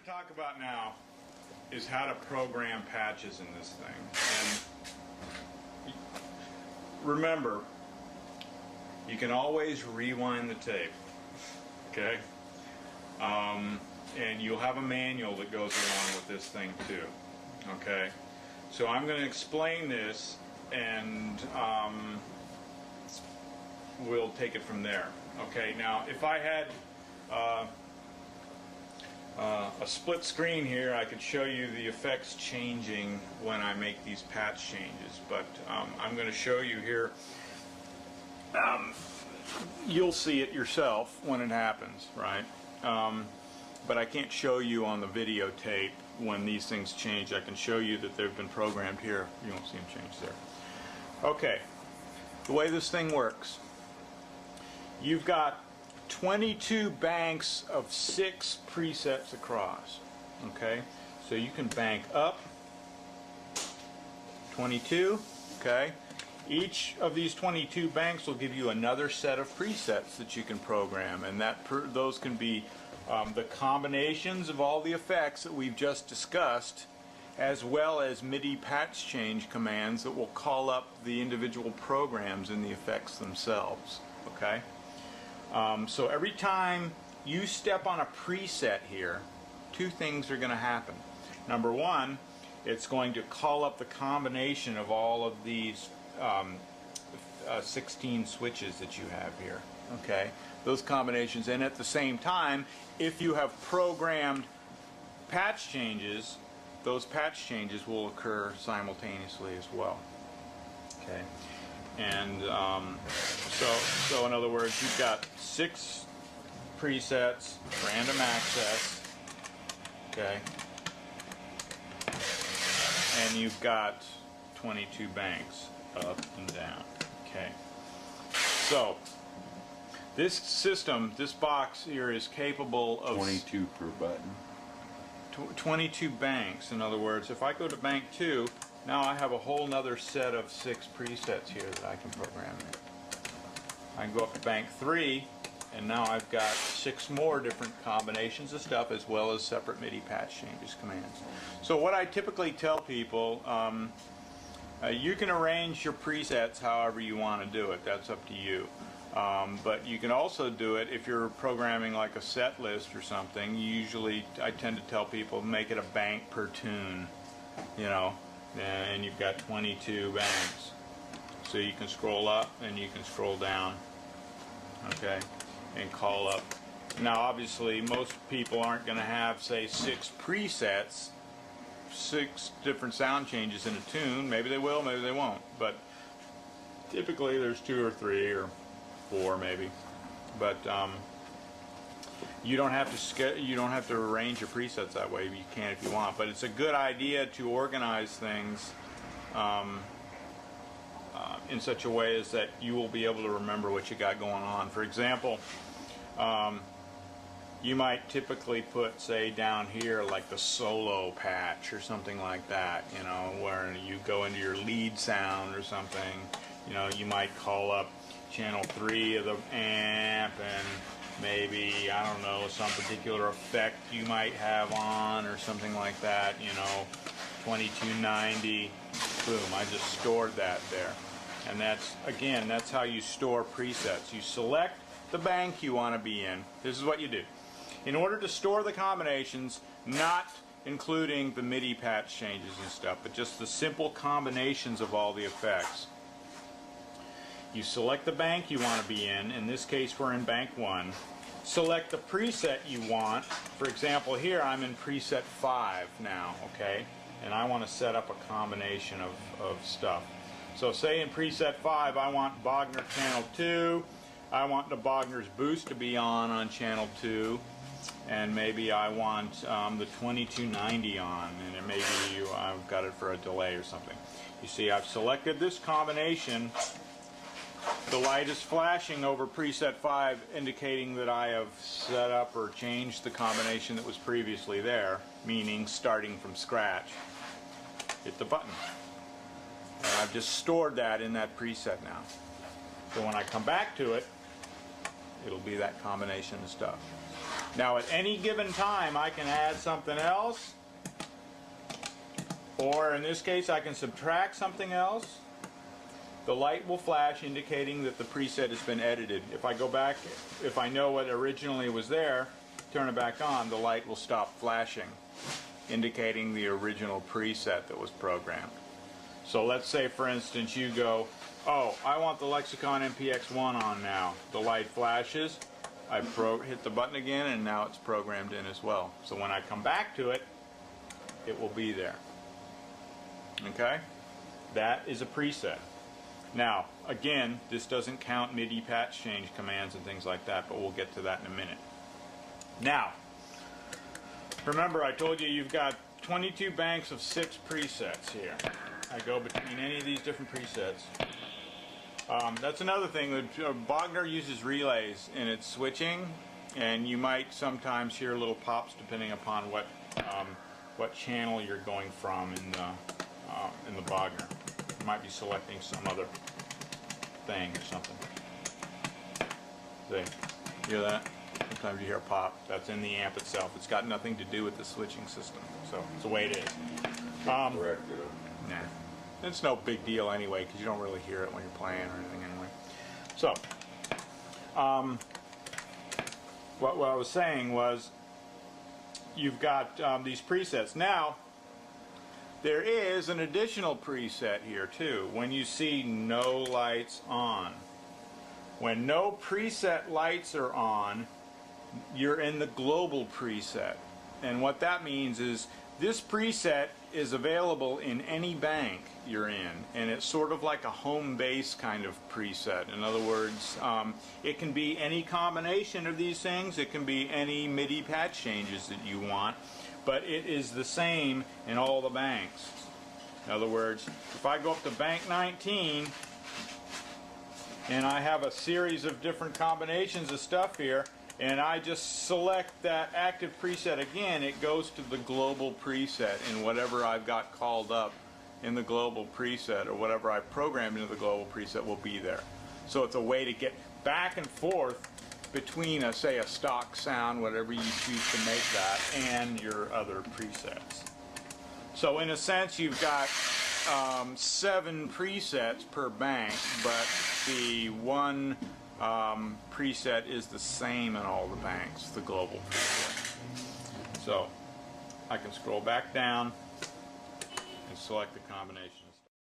talk about now is how to program patches in this thing. And remember, you can always rewind the tape, okay? And you'll have a manual that goes along with this thing too, okay? So I'm going to explain this, and we'll take it from there. Okay, now if I had a split screen here, I could show you the effects changing when I make these patch changes, but I'm going to show you here. You'll see it yourself when it happens, right? But I can't show you on the videotape when these things change. I can show you that they've been programmed here. You won't see them change there. Okay, the way this thing works, you've got 22 banks of 6 presets across. Okay, so you can bank up 22. Okay, each of these 22 banks will give you another set of presets that you can program, and those can be the combinations of all the effects that we've just discussed, as well as MIDI patch change commands that will call up the individual programs in the effects themselves. Okay. So every time you step on a preset here, two things are going to happen. Number one, it's going to call up the combination of all of these 16 switches that you have here. Okay, those combinations, and at the same time, if you have programmed patch changes, those patch changes will occur simultaneously as well. Okay. And so in other words, you've got 6 presets, random access, okay, and you've got 22 banks up and down, okay. So this system, this box here, is capable of 22 per button. 22 banks. In other words, if I go to bank 2, now I have a whole nother set of 6 presets here that I can program in. I can go up to bank 3, and now I've got 6 more different combinations of stuff, as well as separate MIDI patch changes commands. So what I typically tell people, you can arrange your presets however you want to do it. That's up to you. But you can also do it if you're programming like a set list or something. Usually I tend to tell people make it a bank per tune, you know, and you've got 22 banks. So you can scroll up and you can scroll down, okay, and call up. Now obviously most people aren't going to have, say, 6 presets, 6 different sound changes in a tune. Maybe they will, maybe they won't, but typically there's 2 or 3 or 4 maybe. But you don't have to arrange your presets that way. You can if you want, but it's a good idea to organize things in such a way as that you will be able to remember what you got going on. For example, you might typically put, say, down here like the solo patch or something like that, you know, where you go into your lead sound or something. You know, you might call up channel 3 of the amp, and maybe, I don't know, some particular effect you might have on or something like that, you know, 2290, boom, I just stored that there. And that's, again, that's how you store presets. You select the bank you want to be in. This is what you do. In order to store the combinations, not including the MIDI patch changes and stuff, but just the simple combinations of all the effects, you select the bank you want to be in this case we're in bank 1. Select the preset you want. For example, here I'm in preset 5 now, okay? And I want to set up a combination of stuff. So say in preset 5 I want Bogner channel 2, I want the Bogner's boost to be on channel 2, and maybe I want the 2290 on, and it maybe I've got it for a delay or something. You see, I've selected this combination. The light is flashing over preset 5, indicating that I have set up or changed the combination that was previously there, meaning starting from scratch. Hit the button. And I've just stored that in that preset now. So when I come back to it, it'll be that combination of stuff. Now at any given time I can add something else, or in this case I can subtract something else. The light will flash indicating that the preset has been edited. If I go back, if I know what originally was there, turn it back on, the light will stop flashing, indicating the original preset that was programmed. So let's say for instance you go, oh, I want the Lexicon MPX1 on now. The light flashes, I hit the button again, and now it's programmed in as well. So when I come back to it, it will be there. Okay? That is a preset. Now, again, this doesn't count MIDI patch change commands and things like that, but we'll get to that in a minute. Now, remember I told you you've got 22 banks of 6 presets here. I go between any of these different presets. That's another thing. Bogner uses relays in its switching, and you might sometimes hear little pops depending upon what channel you're going from in the Bogner. You might be selecting some other thing or something. See, hear that? Sometimes you hear a pop. That's in the amp itself. It's got nothing to do with the switching system. So it's the way it is. Correct. Nah. It's no big deal anyway, because you don't really hear it when you're playing or anything anyway. So, what I was saying was, you've got these presets. Now, there is an additional preset here too, when you see no lights on. When no preset lights are on, you're in the global preset. And what that means is, this preset is available in any bank you're in, and it's sort of like a home base kind of preset. In other words, it can be any combination of these things, it can be any MIDI patch changes that you want, but it is the same in all the banks. In other words, if I go up to bank 19 and I have a series of different combinations of stuff here, and I just select that active preset again, it goes to the global preset, and whatever I've got called up in the global preset, or whatever I programmed into the global preset, will be there. So it's a way to get back and forth between, say, a stock sound, whatever you choose to make that, and your other presets. So in a sense, you've got 7 presets per bank, but the one preset is the same in all the banks, the global preset. So I can scroll back down and select the combination.